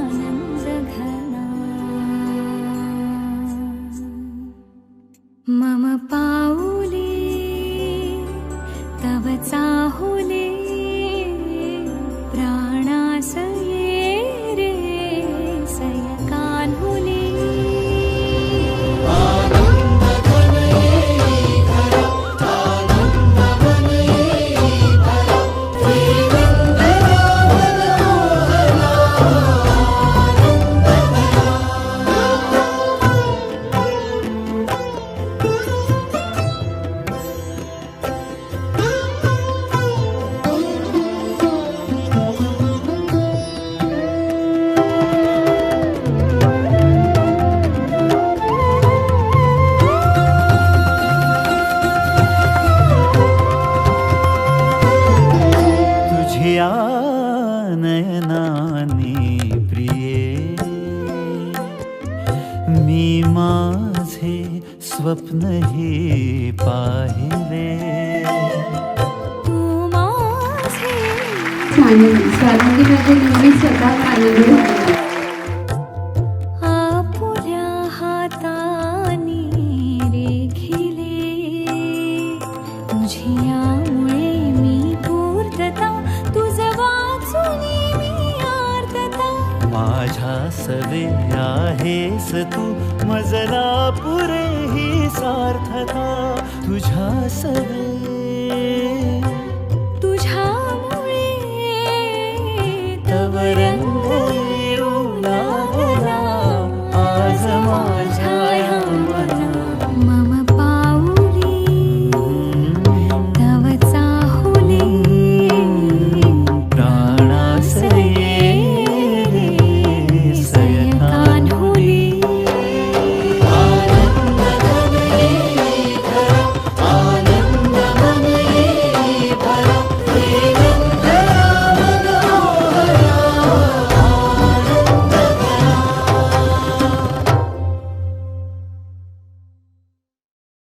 जीवनानन्दघना मम पाऊले तव चाहुले प्राणासये रे सयकान्हुले नयनानी प्रिये मी माझे स्वप्न हे पाहिले तू माझे स्वानंदीमध्ये नेहमी स्वतः आनंद आपुल्या हातानी रेखिले तुझ्यामुळे मी पूर्तता तुझ वाचुनी मी आर्तता माझ्या सवे आहेस तू मजला पुरे ही सार्थता तुझ्या सवे तुझ्यामुळे तव रंग